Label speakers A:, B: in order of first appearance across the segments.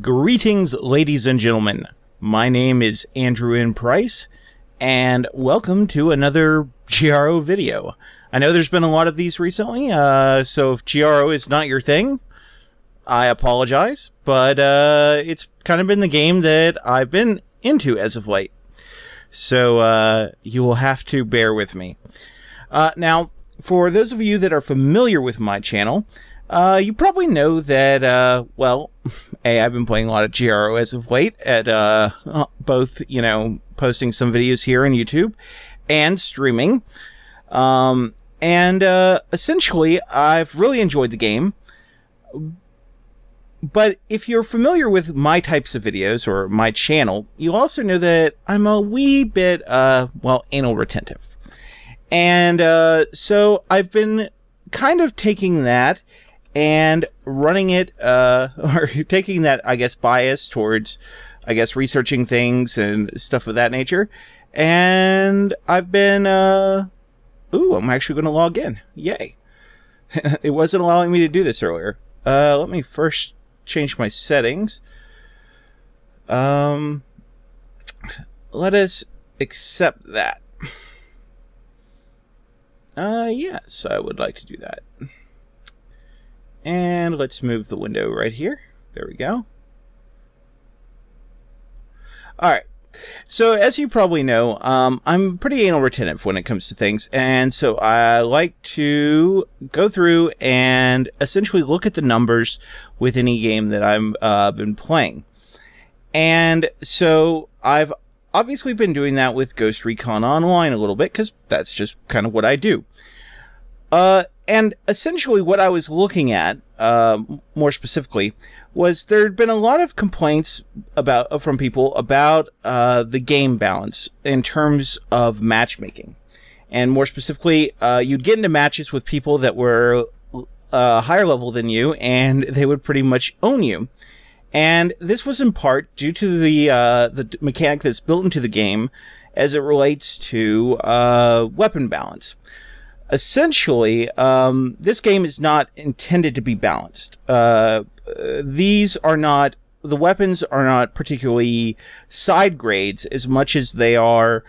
A: Greetings, ladies and gentlemen. My name is Andrew N. Price, and welcome to another GRO video. I know there's been a lot of these recently, so if GRO is not your thing, I apologize, but it's kind of been the game that I've been into as of late. So you will have to bear with me. Now, for those of you that are familiar with my channel, you probably know that, well, I've been playing a lot of GRO as of late at both, posting some videos here on YouTube and streaming. Essentially, I've really enjoyed the game. But if you're familiar with my types of videos or my channel, you also know that I'm a wee bit, well, anal retentive. And so I've been kind of taking that and running it, or taking that, I guess, bias towards, I guess, researching things and stuff of that nature. And I've been, ooh, I'm actually going to log in. Yay. It wasn't allowing me to do this earlier. Let me first change my settings. Let us accept that. Yes, I would like to do that. And let's move the window right here. There we go. Alright. So, as you probably know, I'm pretty anal retentive when it comes to things. And so I like to go through and essentially look at the numbers with any game that I've been playing. And so I've obviously been doing that with Ghost Recon Online a little bit, because that's just kind of what I do. And essentially what I was looking at, more specifically, was there had been a lot of complaints from people about the game balance in terms of matchmaking. And more specifically, you'd get into matches with people that were higher level than you, and they would pretty much own you. And this was in part due to the mechanic that's built into the game as it relates to weapon balance. Essentially, this game is not intended to be balanced. The weapons are not particularly side grades as much as they are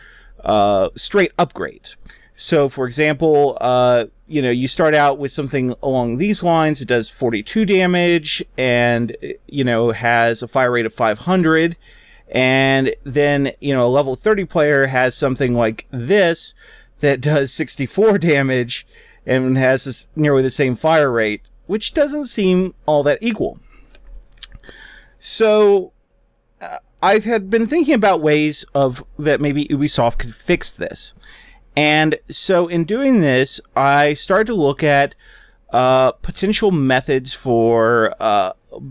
A: straight upgrades. So, for example, you start out with something along these lines. It does 42 damage and, has a fire rate of 500. And then, a level 30 player has something like this that does 64 damage and has nearly the same fire rate, which doesn't seem all that equal. So, I had been thinking about ways that maybe Ubisoft could fix this. And so in doing this, I started to look at potential methods for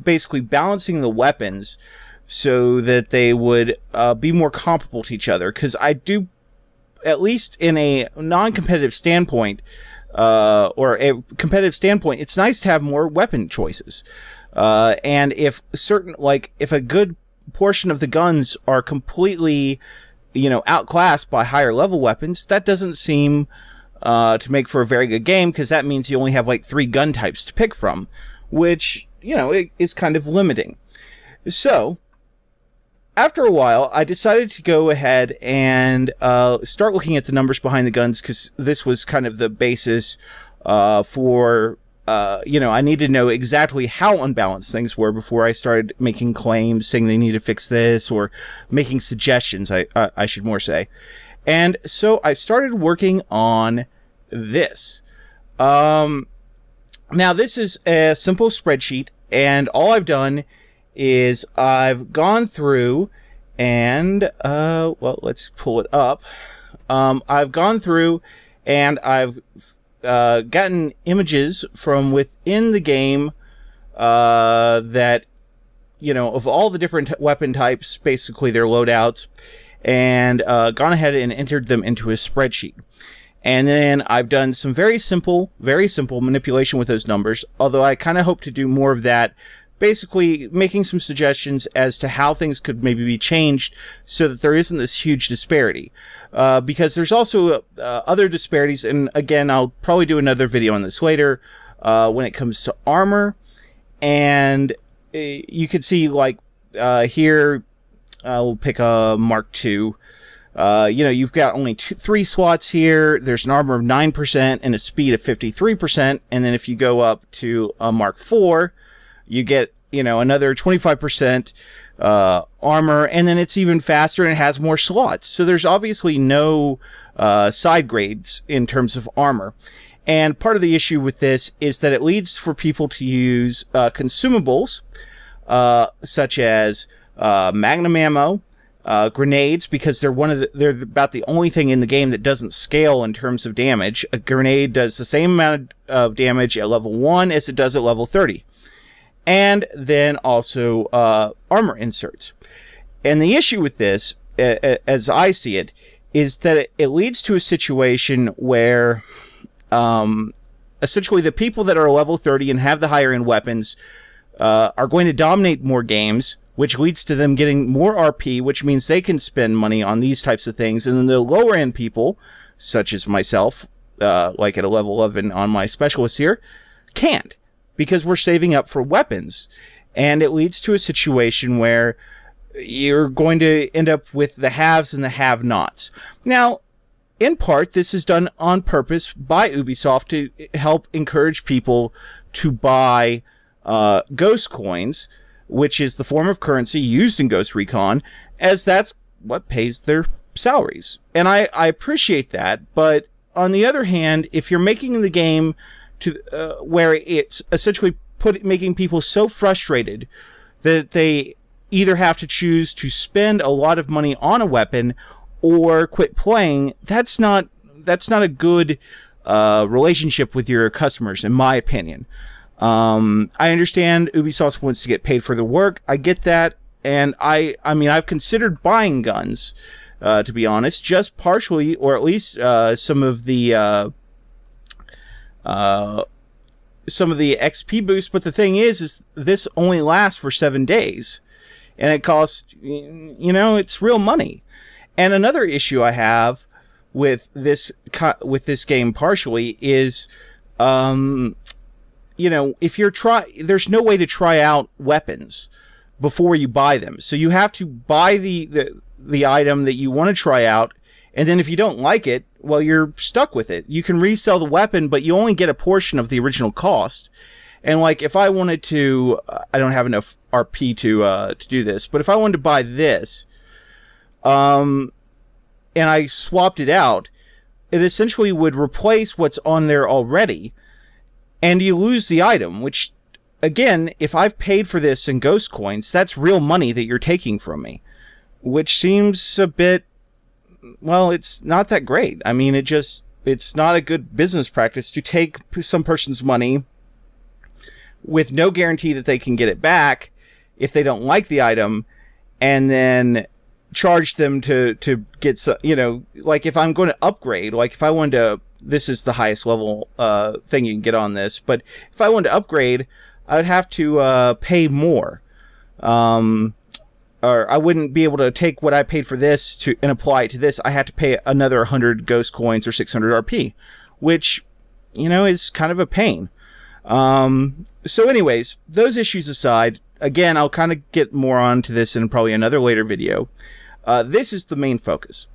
A: basically balancing the weapons so that they would be more comparable to each other. Because I do, at least in a non-competitive standpoint, or a competitive standpoint, it's nice to have more weapon choices. And if if a good portion of the guns are completely, outclassed by higher level weapons, that doesn't seem to make for a very good game, because that means you only have like 3 gun types to pick from, which, it is kind of limiting. So, after a while, I decided to go ahead and start looking at the numbers behind the guns, because this was kind of the basis for, I needed to know exactly how unbalanced things were before I started making claims saying they need to fix this, or making suggestions, I should more say. And so I started working on this. Now, this is a simple spreadsheet, and all I've done is I've gone through and, well, let's pull it up. I've gone through and I've gotten images from within the game that, of all the different weapon types, basically their loadouts, and gone ahead and entered them into a spreadsheet. And then I've done some very simple manipulation with those numbers, although I kind of hope to do more of that, basically making some suggestions as to how things could maybe be changed so that there isn't this huge disparity. Because there's also other disparities, and again, I'll probably do another video on this later, when it comes to armor and you could see like here, we'll pick a Mark II. You've got only 3 slots here. There's an armor of 9% and a speed of 53%. And then if you go up to a Mark IV, you get, another 25% armor, and then it's even faster and it has more slots. So there's obviously no side grades in terms of armor. And part of the issue with this is that it leads for people to use consumables such as magnum ammo, grenades, because they're about the only thing in the game that doesn't scale in terms of damage. A grenade does the same amount of damage at level 1 as it does at level 30. And then also armor inserts. And the issue with this, as I see it, is that it leads to a situation where essentially the people that are level 30 and have the higher end weapons are going to dominate more games, which leads to them getting more RP, which means they can spend money on these types of things. And then the lower end people, such as myself, like at a level 11 on my specialist here, can't, because we're saving up for weapons. And it leads to a situation where you're going to end up with the haves and the have-nots. Now, in part, this is done on purpose by Ubisoft to help encourage people to buy Ghost Coins, which is the form of currency used in Ghost Recon, as that's what pays their salaries. And I appreciate that, but on the other hand, if you're making the game to where it's essentially making people so frustrated that they either have to choose to spend a lot of money on a weapon or quit playing, that's not a good relationship with your customers, in my opinion. I understand Ubisoft wants to get paid for the work. I get that, and I mean I've considered buying guns, to be honest, just partially, or at least some of the XP boosts. But the thing is this only lasts for 7 days, and it costs, it's real money. And another issue I have with this game partially is, if there's no way to try out weapons before you buy them. So you have to buy the item that you want to try out, and then if you don't like it, well, you're stuck with it. You can resell the weapon, but you only get a portion of the original cost. And like, if I wanted to, I don't have enough RP to do this, but if I wanted to buy this, and I swapped it out, it essentially would replace what's on there already, and you lose the item, which, again, if I've paid for this in Ghost Coins, that's real money that you're taking from me, which seems a bit, well, it's not that great. I mean, it's not a good business practice to take some person's money with no guarantee that they can get it back if they don't like the item, and then charge them to get some, like if I'm going to upgrade, like if I wanted to, this is the highest level thing you can get on this, but if I wanted to upgrade, I would have to pay more, or I wouldn't be able to take what I paid for this and apply it to this. I had to pay another 100 Ghost Coins or 600 RP, which is kind of a pain. So anyways, those issues aside, again, I'll kind of get more onto this in probably another later video. This is the main focus.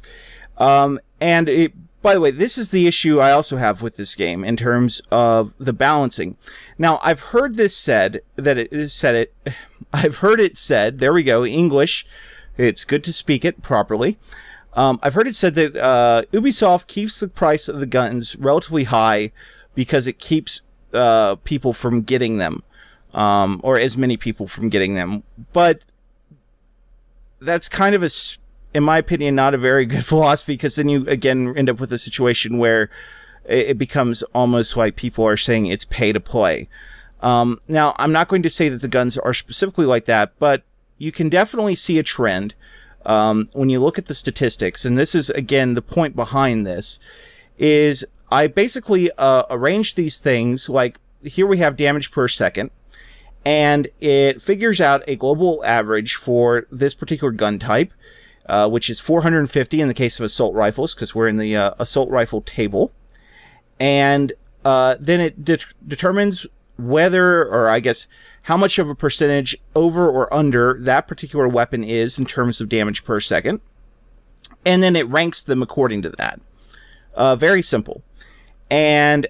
A: By the way, this is the issue I also have with this game in terms of the balancing. Now, I've heard this said, I've heard it said, there we go, English, it's good to speak it properly. I've heard it said that Ubisoft keeps the price of the guns relatively high because it keeps people from getting them, or as many people from getting them. But that's kind of in my opinion, not a very good philosophy, because then you, again, end up with a situation where it becomes almost like people are saying it's pay to play. Now, I'm not going to say that the guns are specifically like that, but you can definitely see a trend when you look at the statistics, and this is, again, the point behind this, is I basically arrange these things, like here we have damage per second, and it figures out a global average for this particular gun type, which is 450 in the case of assault rifles, because we're in the assault rifle table. And then it determines whether, or I guess, how much of a percentage over or under that particular weapon is in terms of damage per second. And then it ranks them according to that. Very simple. And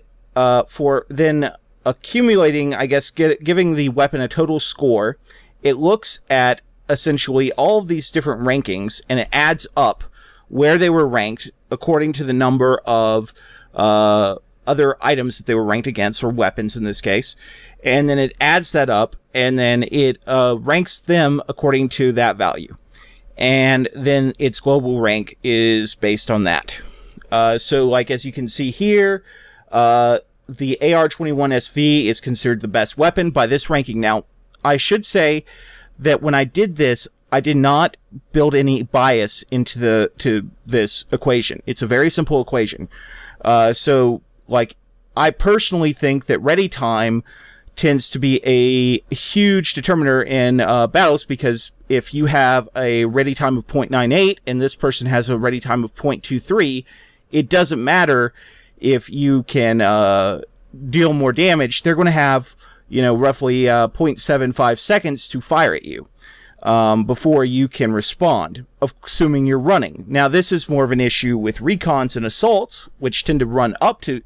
A: for then accumulating, I guess, giving the weapon a total score, it looks at essentially all of these different rankings, and it adds up where they were ranked according to the number of other items that they were ranked against, or weapons in this case. And then it adds that up, and then it ranks them according to that value. And then its global rank is based on that. So, like, as you can see here, the AR-21SV is considered the best weapon by this ranking. Now, I should say that when I did this, I did not build any bias into this equation. It's a very simple equation. So, like, I personally think that ready time tends to be a huge determiner in battles, because if you have a ready time of 0.98 and this person has a ready time of 0.23, it doesn't matter if you can deal more damage. They're going to have, you know, roughly 0.75 seconds to fire at you before you can respond, assuming you're running. Now, this is more of an issue with recons and assaults, which tend to run up to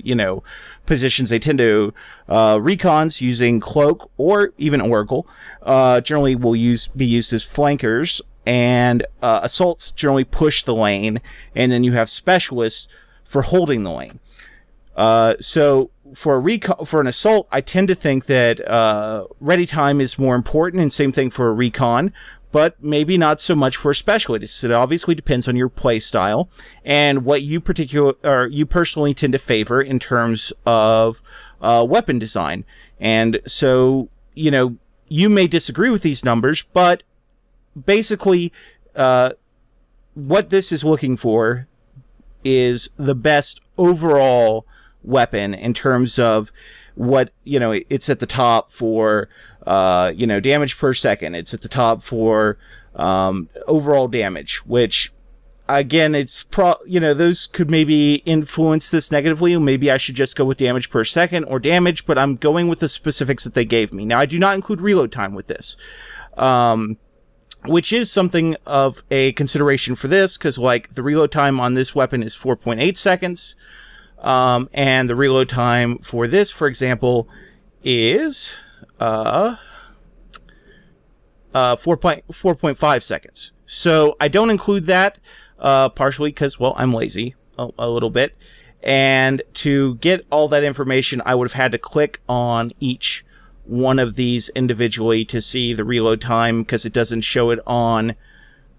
A: you know, positions. They tend to recons using cloak or even oracle generally will be used as flankers, and assaults generally push the lane, and then you have specialists for holding the lane. So for an assault, I tend to think that ready time is more important, and same thing for a recon, but maybe not so much for a specialist. It obviously depends on your play style and what you personally tend to favor in terms of weapon design. And so, you know, you may disagree with these numbers, but basically, what this is looking for is the best overall weapon in terms of what, you know, it's at the top for, you know, damage per second. It's at the top for overall damage, which, again, it's you know, those could maybe influence this negatively. Maybe I should just go with damage per second or damage, but I'm going with the specifics that they gave me. Now, I do not include reload time with this, which is something of a consideration for this, because, like, the reload time on this weapon is 4.8 seconds. And the reload time for this, for example, is 4.5 seconds. So I don't include that, partially because, well, I'm lazy a little bit. And to get all that information, I would have had to click on each one of these individually to see the reload time, because it doesn't show it on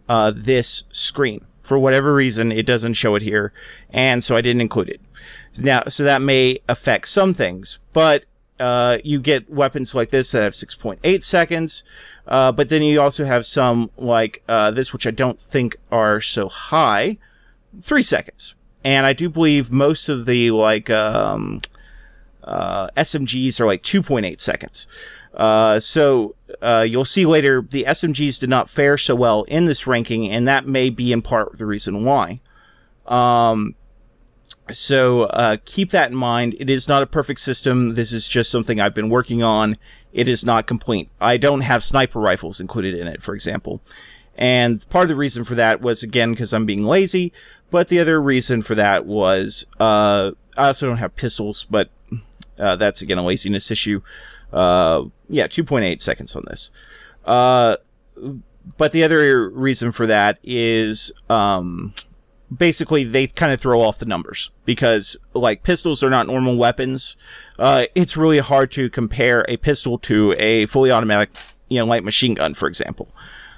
A: this screen. For whatever reason, it doesn't show it here, and so I didn't include it. Now, so that may affect some things, but you get weapons like this that have 6.8 seconds, but then you also have some like this, which I don't think are so high, 3 seconds. And I do believe most of the like SMGs are like 2.8 seconds. So you'll see later the SMGs did not fare so well in this ranking, and that may be in part the reason why. So keep that in mind. It is not a perfect system. This is just something I've been working on. It is not complete. I don't have sniper rifles included in it, for example. And part of the reason for that was, again, because I'm being lazy. But the other reason for that was I also don't have pistols, but that's, again, a laziness issue. Yeah, 2.8 seconds on this. But the other reason for that is basically they kind of throw off the numbers, because like pistols are not normal weapons. It's really hard to compare a pistol to a fully automatic, you know, light machine gun, for example.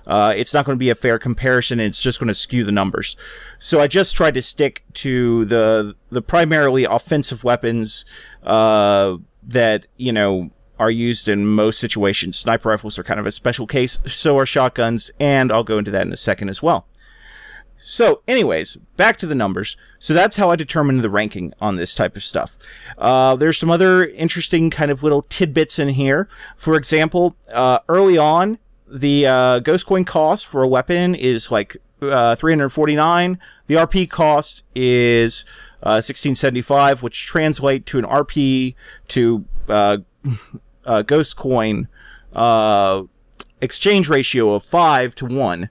A: It's not going to be a fair comparison. It's just going to skew the numbers. So I just tried to stick to the primarily offensive weapons that, you know, are used in most situations. Sniper rifles are kind of a special case. So are shotguns, and I'll go into that in a second as well. So, anyways, back to the numbers. So that's how I determined the ranking on this type of stuff. There's some other interesting kind of little tidbits in here. For example, early on, the ghost coin cost for a weapon is like 349. The RP cost is 1675, which translate to an RP to ghost coin exchange ratio of 5-1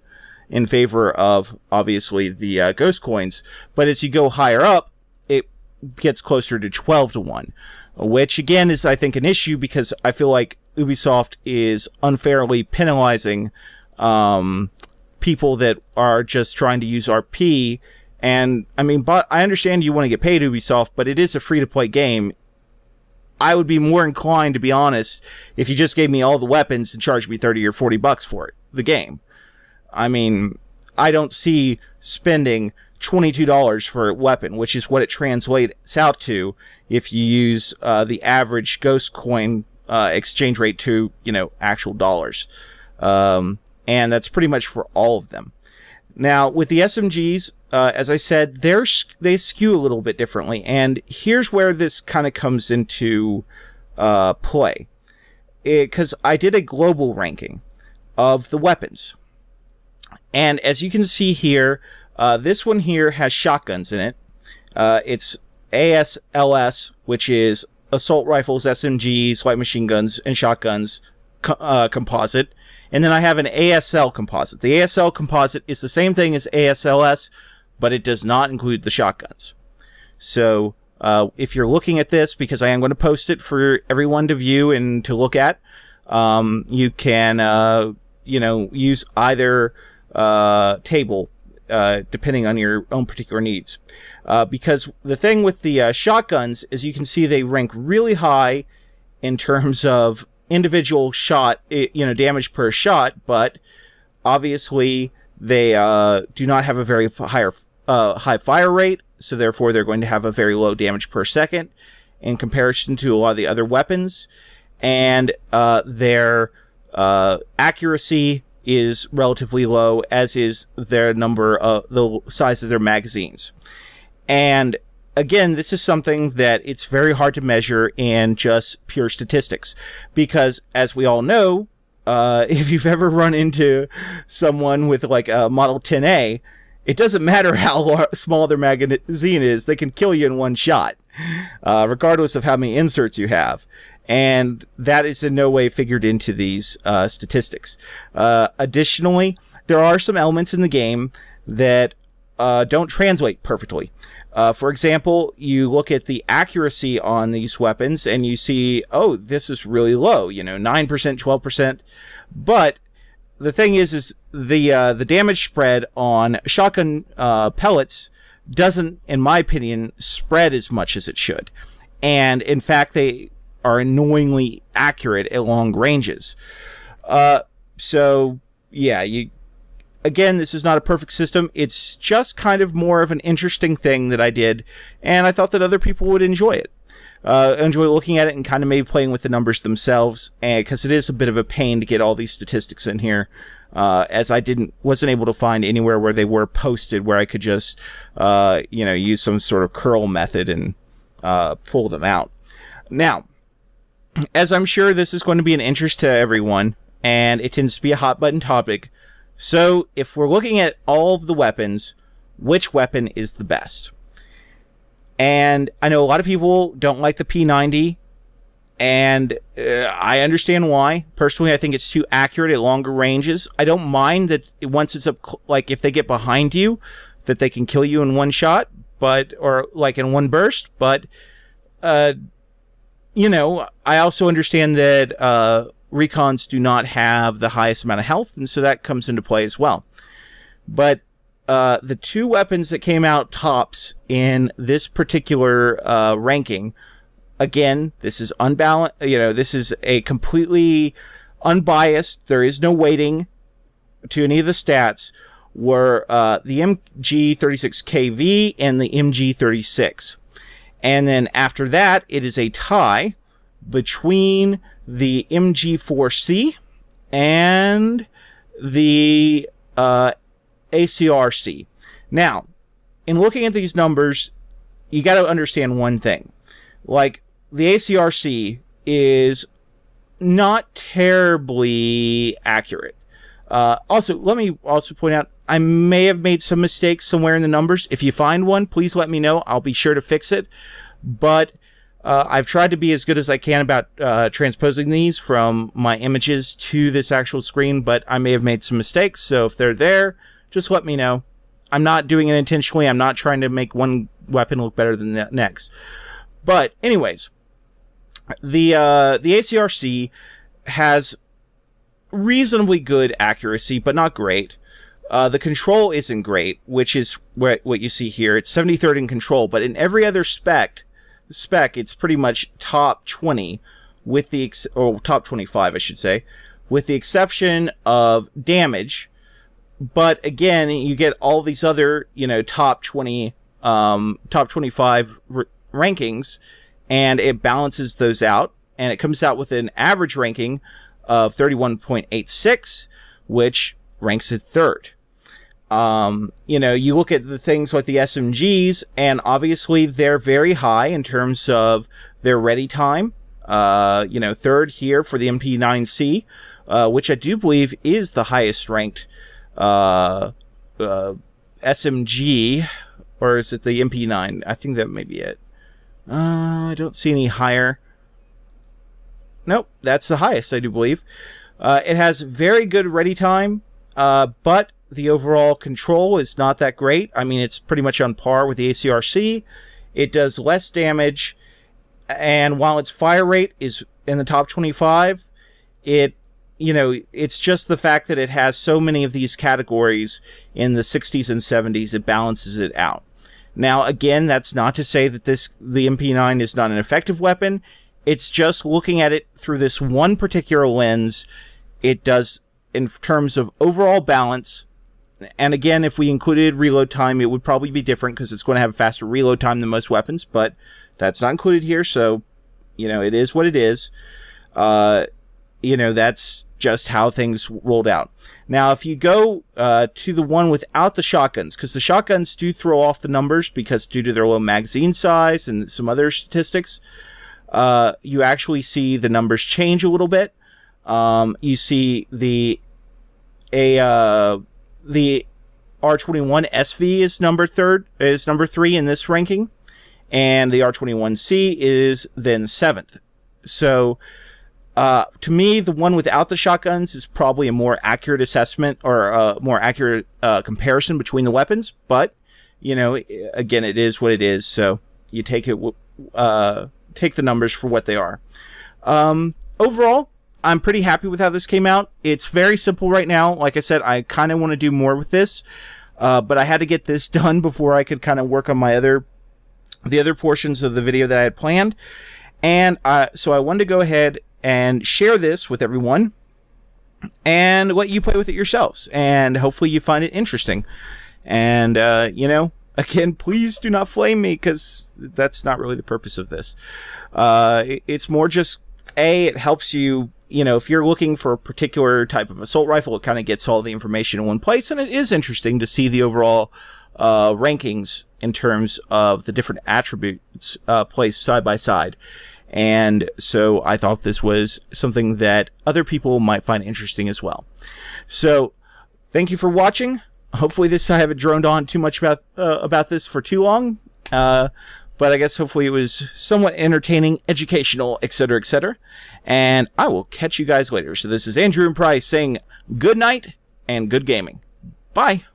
A: in favor of, obviously, the ghost coins. But as you go higher up, it gets closer to 12-1, which, again, is, I think, an issue because I feel like Ubisoft is unfairly penalizing people that are just trying to use RP. And, I mean, but I understand you want to get paid, Ubisoft, but it is a free-to-play game. I would be more inclined, to be honest, if you just gave me all the weapons and charged me 30 or 40 bucks for it, the game. I mean, I don't see spending $22 for a weapon, which is what it translates out to if you use the average ghost coin exchange rate to, you know, actual dollars. And that's pretty much for all of them. Now, with the SMGs, as I said, they skew a little bit differently, and here's where this kind of comes into play. Because I did a global ranking of the weapons. And as you can see here, this one here has shotguns in it. It's ASLS, which is assault rifles, SMGs, light machine guns, and shotguns composite. And then I have an ASL composite. The ASL composite is the same thing as ASLS, but it does not include the shotguns. So if you're looking at this, because I am going to post it for everyone to view and to look at, you can you know, use either table depending on your own particular needs. Because the thing with the shotguns is you can see they rank really high in terms of individual shot, you know, damage per shot, but obviously they do not have a very high fire rate, so therefore they're going to have a very low damage per second in comparison to a lot of the other weapons, and their accuracy is relatively low, as is their the size of their magazines. And again, this is something that it's very hard to measure in just pure statistics, because as we all know, if you've ever run into someone with like a Model 10A, it doesn't matter how small their magazine is, they can kill you in one shot, regardless of how many inserts you have. And that is in no way figured into these statistics. Additionally, there are some elements in the game that don't translate perfectly. For example, you look at the accuracy on these weapons and you see, oh, this is really low, you know, 9%, 12%. But the thing is the damage spread on shotgun pellets doesn't, in my opinion, spread as much as it should. And in fact, they are annoyingly accurate at long ranges. So, yeah, again, this is not a perfect system. It's just kind of more of an interesting thing that I did, and I thought that other people would enjoy it. Enjoy looking at it and kind of maybe playing with the numbers themselves, and because it is a bit of a pain to get all these statistics in here, as I wasn't able to find anywhere where they were posted where I could just you know, use some sort of curl method and pull them out. Now, as I'm sure this is going to be an interest to everyone, and it tends to be a hot button topic, so if we're looking at all of the weapons, which weapon is the best? And I know a lot of people don't like the P90, and I understand why. Personally, I think it's too accurate at longer ranges. I don't mind that once it's up, like if they get behind you, that they can kill you in one shot, or like in one burst, but you know, I also understand that Recons do not have the highest amount of health, and so that comes into play as well. But the two weapons that came out tops in this particular ranking, again, this is unbalanced. You know, this is a completely unbiased. There is no weighting to any of the stats. Were the MG36KV and the MG36, and then after that, it is a tie between the MG4C and the ACRC. Now, in looking at these numbers, you got to understand one thing. Like, the ACRC is not terribly accurate. Also, let me also point out, I may have made some mistakes somewhere in the numbers. If you find one, please let me know. I'll be sure to fix it. But I've tried to be as good as I can about transposing these from my images to this actual screen, but I may have made some mistakes, so if they're there, just let me know. I'm not doing it intentionally. I'm not trying to make one weapon look better than the next. But anyways, the ACRC has reasonably good accuracy, but not great. The control isn't great, which is what you see here. It's 73rd in control, but in every other spec, it's pretty much top 20, with the or top 25, I should say, with the exception of damage. But again, you get all these other, top 20, top 25 rankings, and it balances those out, and it comes out with an average ranking of 31.86, which ranks it third. You look at the things like the SMGs, and obviously they're very high in terms of their ready time. Third here for the MP9C, which I do believe is the highest ranked SMG, or is it the MP9? I think that may be it. I don't see any higher. Nope, that's the highest, I do believe. It has very good ready time, but the overall control is not that great. I mean, it's pretty much on par with the ACRC. It does less damage, and while its fire rate is in the top 25, it's just the fact that it has so many of these categories in the 60s and 70s, it balances it out. Now, again, that's not to say that the MP9 is not an effective weapon. It's just looking at it through this one particular lens, it does, in terms of overall balance. And again, if we included reload time, it would probably be different because it's going to have a faster reload time than most weapons, but that's not included here, so, it is what it is. That's just how things rolled out. Now, if you go to the one without the shotguns, because the shotguns do throw off the numbers because due to their low magazine size and some other statistics, you actually see the numbers change a little bit. You see the R21 SV is number 3 in this ranking, and the R21C is then 7th. So, to me, the one without the shotguns is probably a more accurate assessment, or a more accurate comparison between the weapons. But, again, it is what it is. So you take it, take the numbers for what they are. Overall, I'm pretty happy with how this came out. It's very simple right now. Like I said, I kind of want to do more with this, but I had to get this done before I could kind of work on my the other portions of the video that I had planned. And so I wanted to go ahead and share this with everyone and let you play with it yourselves, and hopefully you find it interesting. And again, please do not flame me, because that's not really the purpose of this. It's more just it helps you, if you're looking for a particular type of assault rifle, it kind of gets all the information in one place, and it is interesting to see the overall rankings in terms of the different attributes placed side by side. And so I thought this was something that other people might find interesting as well. So thank you for watching. Hopefully I haven't droned on too much about this for too long. But I guess hopefully it was somewhat entertaining, educational, etc., etc. And I will catch you guys later. So this is Andrew and Price saying good night and good gaming. Bye.